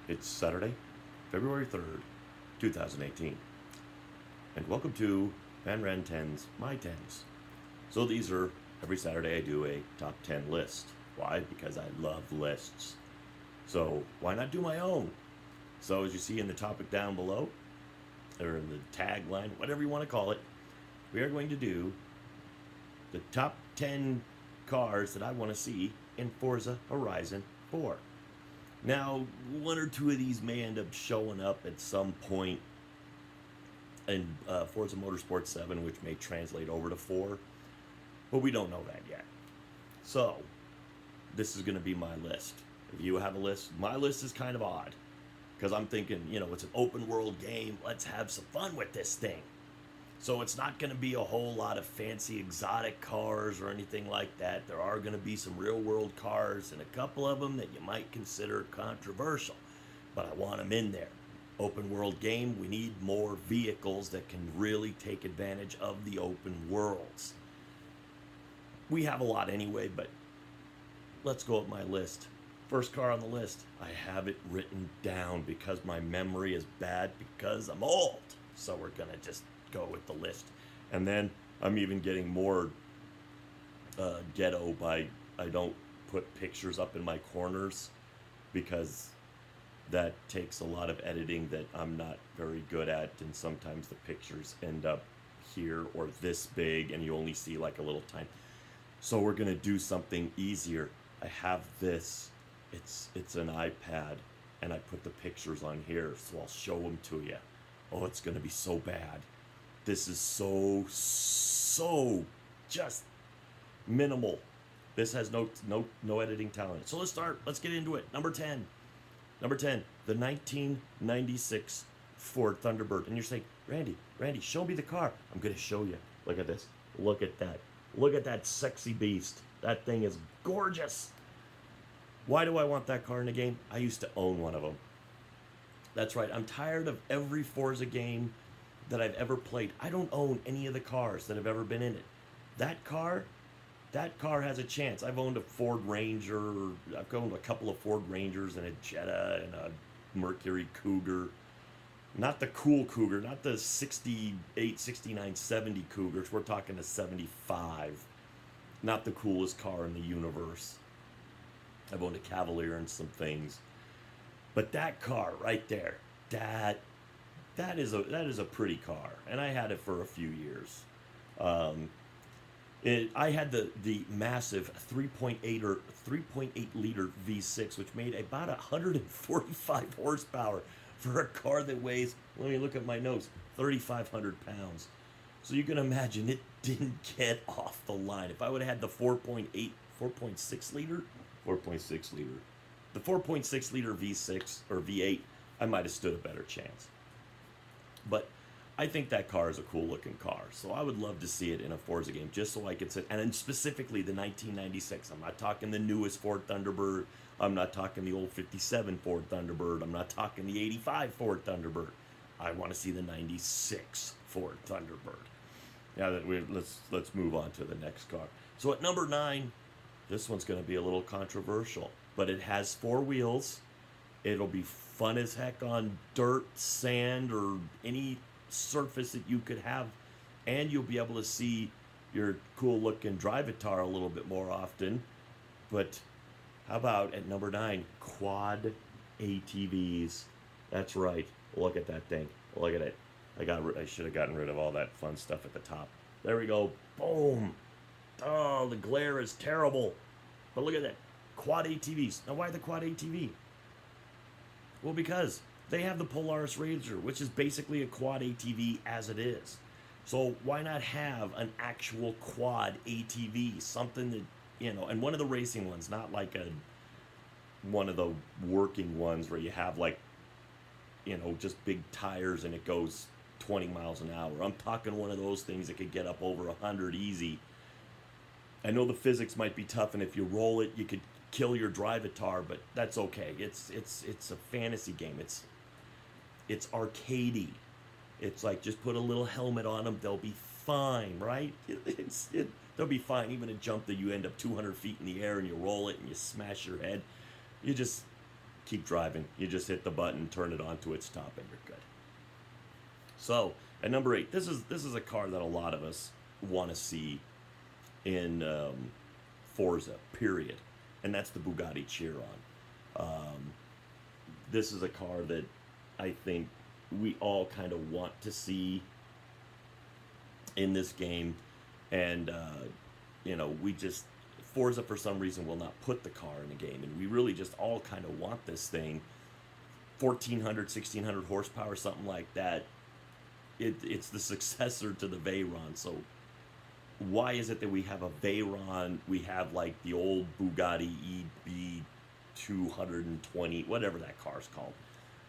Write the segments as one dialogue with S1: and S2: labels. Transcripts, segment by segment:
S1: It's Saturday, February 3rd, 2018. And welcome to Van Ran 10's My 10's. So these are, every Saturday I do a top 10 list. Why? Because I love lists. So why not do my own? So as you see in the topic down below, or in the tagline, whatever you want to call it, we are going to do the top 10 cars that I want to see in Forza Horizon 4. Now, one or two of these may end up showing up at some point in Forza Motorsport 7, which may translate over to 4, but we don't know that yet. So, this is going to be my list. If you have a list, my list is kind of odd, because I'm thinking, it's an open world game, let's have some fun with this thing. So it's not going to be a whole lot of fancy exotic cars or anything like that. There are going to be some real world cars and a couple of them that you might consider controversial. But I want them in there. Open world game, we need more vehicles that can really take advantage of the open worlds. We have a lot anyway, but let's go with my list. First car on the list, I have it written down because my memory is bad because I'm old. So we're going to just go with the list. And then I'm even getting more ghetto by I don't put pictures up in my corners because that takes a lot of editing that I'm not very good at, and sometimes the pictures end up here or this big and you only see like a little tiny. So we're gonna do something easier. I have this, it's an iPad, and I put the pictures on here, so I'll show them to you. Oh, it's gonna be so bad. This is so just minimal. This has no editing talent. So let's start. Let's get into it. Number 10. Number 10, the 1996 Ford Thunderbird. And you're saying, Randy, show me the car. I'm going to show you. Look at this. Look at that. Look at that sexy beast. That thing is gorgeous. Why do I want that car in the game? I used to own one of them. That's right. I'm tired of every Forza game that I've ever played. I don't own any of the cars that have ever been in it. That car has a chance. I've owned a Ford Ranger. I've owned a couple of Ford Rangers and a Jetta and a Mercury Cougar. Not the cool Cougar, not the 68, 69, 70 Cougars. We're talking a 75. Not the coolest car in the universe. I've owned a Cavalier and some things. But that car right there, that is a pretty car, and I had it for a few years. I had the massive 3.8 liter V6, which made about 145 horsepower for a car that weighs, let me look at my notes, 3,500 pounds. So you can imagine it didn't get off the line. If I would have had the 4.6 liter, the 4.6 liter V6 or V8, I might have stood a better chance. But I think that car is a cool looking car, so I would love to see it in a Forza game, just so I could sit, and then specifically the 1996. I'm not talking the newest Ford Thunderbird. I'm not talking the old 57 Ford Thunderbird. I'm not talking the 85 Ford Thunderbird. I want to see the 96 Ford Thunderbird. Now let's move on to the next car. So at number 9, this one's going to be a little controversial, but it has 4 wheels. It'll be fun as heck on dirt, sand, or any surface that you could have, and you'll be able to see your cool looking drivatar a little bit more often. But how about at number 9, quad ATVs? That's right. Look at that thing. Look at it. I should have gotten rid of all that fun stuff at the top. There we go. Boom. Oh, the glare is terrible. But look at that. Quad ATVs. Now, why the quad ATV? Well, because they have the Polaris Ranger, which is basically a quad ATV as it is. So why not have an actual quad ATV? Something that, and one of the racing ones, not like one of the working ones where you have like, just big tires and it goes 20 miles an hour. I'm talking one of those things that could get up over 100 easy. I know the physics might be tough, and if you roll it, you could kill your drivatar, but that's okay. It's a fantasy game. It's arcadey. It's like just put a little helmet on them, they'll be fine, right? They'll be fine. Even a jump that you end up 200 feet in the air and you roll it and you smash your head, you just keep driving. You just hit the button, turn it on to its top, and you're good. So at number 8, this is a car that a lot of us want to see in Forza, period, and that's the Bugatti Chiron. This is a car that I think we all kind of want to see in this game, and we just, Forza for some reason will not put the car in the game, and we really just all kind of want this thing. 1400, 1600 horsepower, something like that. It's the successor to the Veyron, so why is it that we have a Veyron, we have like the old Bugatti EB 220, whatever that car's called,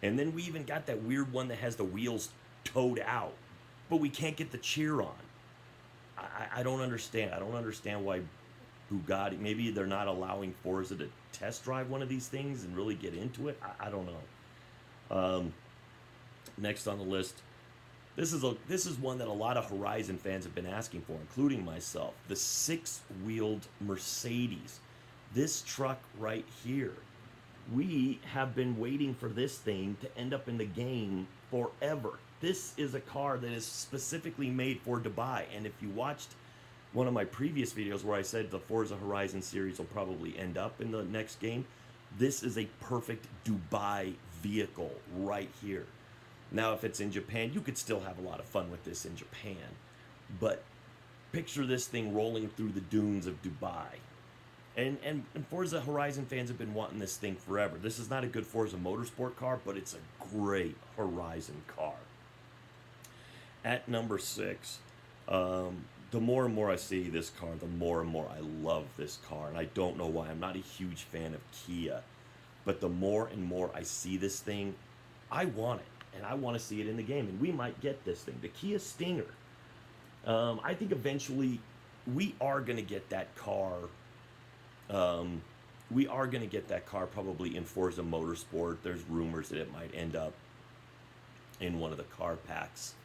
S1: and then we even got that weird one that has the wheels towed out, but we can't get the Chiron. I don't understand. I don't understand why Bugatti, maybe they're not allowing Forza to test drive one of these things and really get into it. I don't know. Next on the list, this is one that a lot of Horizon fans have been asking for, including myself. The 6-wheeled Mercedes. This truck right here. We have been waiting for this thing to end up in the game forever. This is a car that is specifically made for Dubai, and if you watched one of my previous videos where I said the Forza Horizon series will probably end up in the next game, this is a perfect Dubai vehicle right here. Now, if it's in Japan, you could still have a lot of fun with this in Japan, but picture this thing rolling through the dunes of Dubai. And Forza Horizon fans have been wanting this thing forever. This is not a good Forza Motorsport car, but it's a great Horizon car. At number 6, the more and more I see this car, the more and more I love this car. And I don't know why. I'm not a huge fan of Kia. But the more and more I see this thing, I want it. And I want to see it in the game. And we might get this thing. The Kia Stinger. I think eventually we are going to get that car. We are going to get that car probably in Forza Motorsport. There's rumors that it might end up in one of the car packs.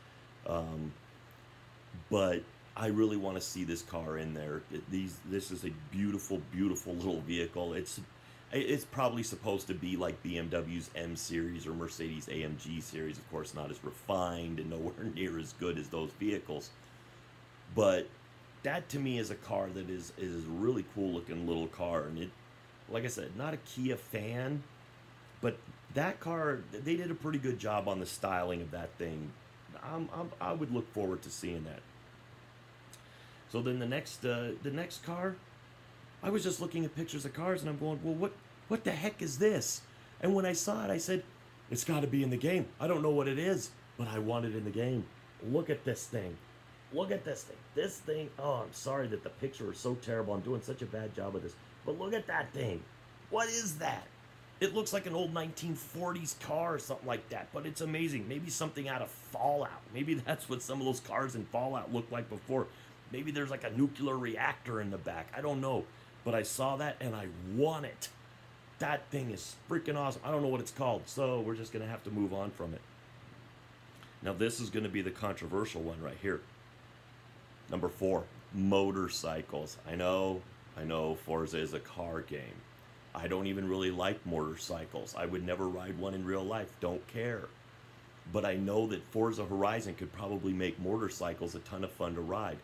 S1: But I really want to see this car in there. This is a beautiful, beautiful little vehicle. It's probably supposed to be like BMW's M series or Mercedes AMG series. Of course, not as refined and nowhere near as good as those vehicles. But that to me is a car that is a really cool looking little car. And it, like I said, not a Kia fan, but that car, they did a pretty good job on the styling of that thing. I would look forward to seeing that. So then the next car, I was just looking at pictures of cars and I'm going, well, what the heck is this? And when I saw it, I said, it's got to be in the game. I don't know what it is, but I want it in the game. Look at this thing. Look at this thing. This thing, oh, I'm sorry that the picture is so terrible. I'm doing such a bad job of this. But look at that thing. What is that? It looks like an old 1940s car or something like that, but it's amazing. Maybe something out of Fallout. Maybe that's what some of those cars in Fallout looked like before. Maybe there's like a nuclear reactor in the back. I don't know. But I saw that and I want it. That thing is freaking awesome. I don't know what it's called, so we're just going to have to move on from it. Now this is going to be the controversial one right here. Number 4, motorcycles. I know Forza is a car game. I don't even really like motorcycles. I would never ride one in real life. Don't care. But I know that Forza Horizon could probably make motorcycles a ton of fun to ride.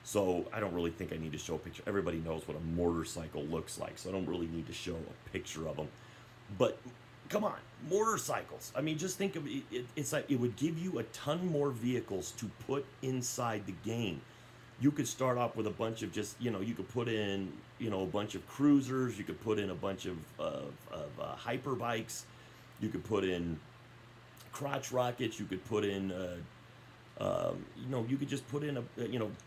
S1: So I don't really think I need to show a picture. Everybody knows what a motorcycle looks like, so I don't really need to show a picture of them. But come on, motorcycles. I mean, just think of it. It's like it would give you a ton more vehicles to put inside the game. You could start off with a bunch of just, you could put in, a bunch of cruisers. You could put in a bunch of hyper bikes. You could put in crotch rockets. You could put in, you could just put in,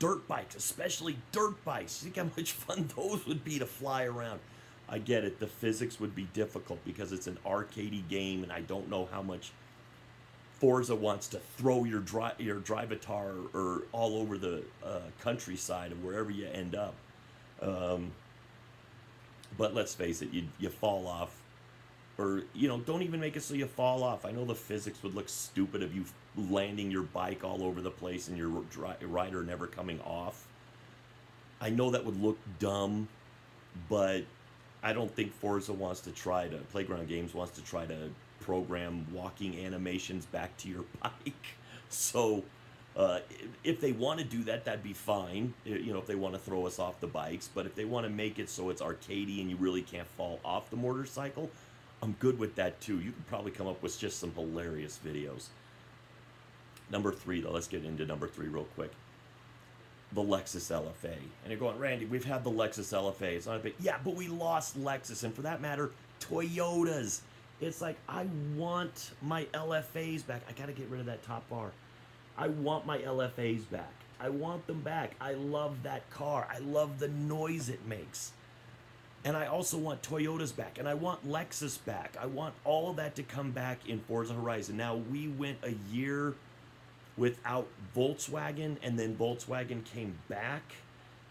S1: dirt bikes, especially dirt bikes. Think how much fun those would be to fly around. I get it. The physics would be difficult because it's an arcadey game, and I don't know how much Forza wants to throw your drivatar or all over the countryside of wherever you end up. But let's face it, you fall off. Or, don't even make it so you fall off. I know the physics would look stupid of you landing your bike all over the place and your rider never coming off. I know that would look dumb, but I don't think Forza wants to try to, Playground Games wants to try to program walking animations back to your bike. So, uh, if they want to do that, that'd be fine. If they want to throw us off the bikes, but if they want to make it so it's arcadey and you really can't fall off the motorcycle, I'm good with that too. You could probably come up with just some hilarious videos. Number three, though, let's get into number three real quick. The Lexus LFA. And you're going, Randy, we've had the Lexus LFA. It's not a big, yeah, but we lost Lexus, and for that matter, Toyotas. It's like, I want my LFAs back. I gotta get rid of that top bar. I want my LFAs back. I want them back. I love that car. I love the noise it makes. And I also want Toyotas back. And I want Lexus back. I want all of that to come back in Forza Horizon. Now, we went a year without Volkswagen, and then Volkswagen came back.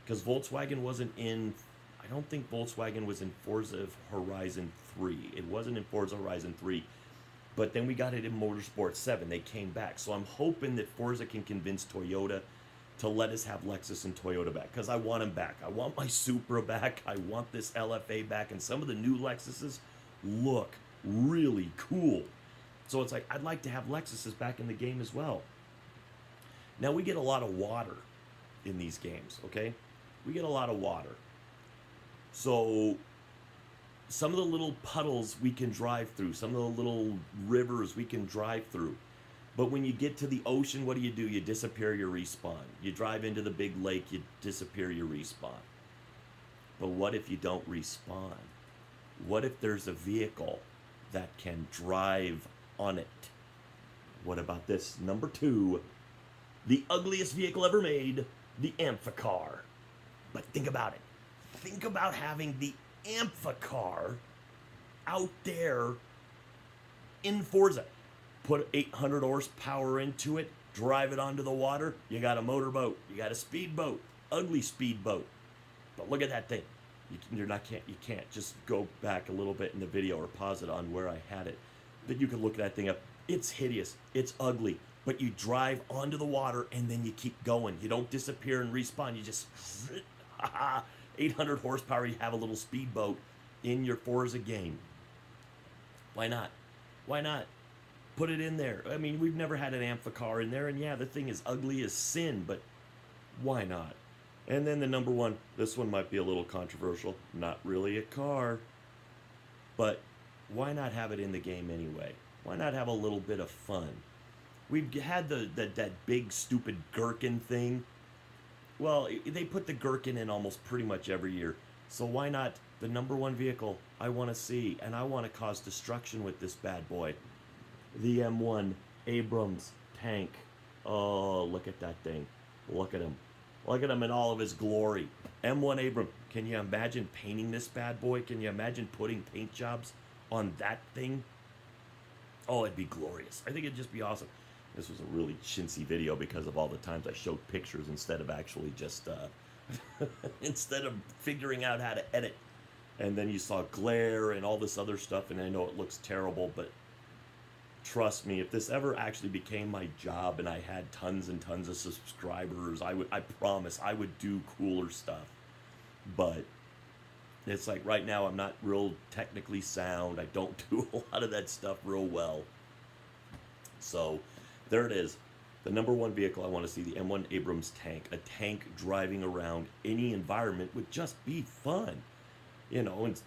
S1: Because Volkswagen wasn't in... I don't think Volkswagen was in Forza Horizon 3. It wasn't in Forza Horizon 3. But then we got it in Motorsport 7. They came back. So I'm hoping that Forza can convince Toyota to let us have Lexus and Toyota back. Because I want them back. I want my Supra back. I want this LFA back. And some of the new Lexuses look really cool. So it's like, I'd like to have Lexuses back in the game as well. Now, we get a lot of water in these games, okay? We get a lot of water. So some of the little puddles we can drive through, some of the little rivers we can drive through. But when you get to the ocean, what do? You disappear, you respawn. You drive into the big lake, you disappear, you respawn. But what if you don't respawn? What if there's a vehicle that can drive on it? What about this? Number two, the ugliest vehicle ever made, the Amphicar. But think about it. Think about having the Amphicar out there in Forza. Put 800 horsepower into it, drive it onto the water. You got a motorboat, you got a speedboat, ugly speedboat. But look at that thing. You can't just go back a little bit in the video or pause it on where I had it. But you can look that thing up. It's hideous. It's ugly. But you drive onto the water and then you keep going. You don't disappear and respawn. You just 800 horsepower. You have a little speedboat in your Forza game. Why not? Why not? Put it in there. I mean, we've never had an Amphicar in there, and yeah, the thing is ugly as sin, but why not? And then the number one, this one might be a little controversial. Not really a car, but why not have it in the game anyway? Why not have a little bit of fun? We've had that big stupid gherkin thing. Well, they put the gherkin in almost pretty much every year. So why not the number one vehicle I want to see, and I want to cause destruction with this bad boy. The M1 Abrams tank. Oh, look at that thing. Look at him. Look at him in all of his glory. M1 Abrams. Can you imagine painting this bad boy? Can you imagine putting paint jobs on that thing? Oh, it'd be glorious. I think it'd just be awesome. This was a really chintzy video because of all the times I showed pictures instead of actually just, instead of figuring out how to edit. And then you saw glare and all this other stuff, and I know it looks terrible, but trust me, if this ever actually became my job and I had tons and tons of subscribers, I promise I would do cooler stuff. But it's like right now I'm not real technically sound. I don't do a lot of that stuff real well. So there it is. The number one vehicle I want to see, the M1 Abrams tank. A tank driving around any environment would just be fun. You know, and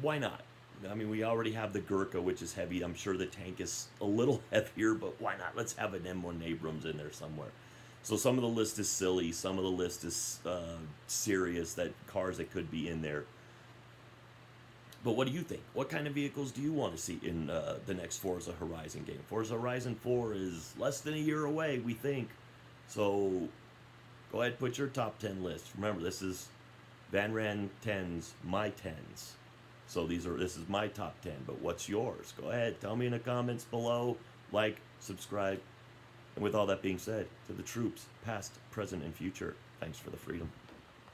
S1: why not? I mean, we already have the Gurkha, which is heavy. I'm sure the tank is a little heavier, but why not? Let's have an M1 Abrams in there somewhere. So some of the list is silly. Some of the list is serious, that cars that could be in there. But what do you think? What kind of vehicles do you want to see in the next Forza Horizon game? Forza Horizon 4 is less than a year away, we think. So go ahead, put your top 10 list. Remember, this is Van Ran 10's, my 10's. So this is my top 10, but what's yours? Go ahead, tell me in the comments below, like, subscribe. And with all that being said, to the troops, past, present, and future, thanks for the freedom.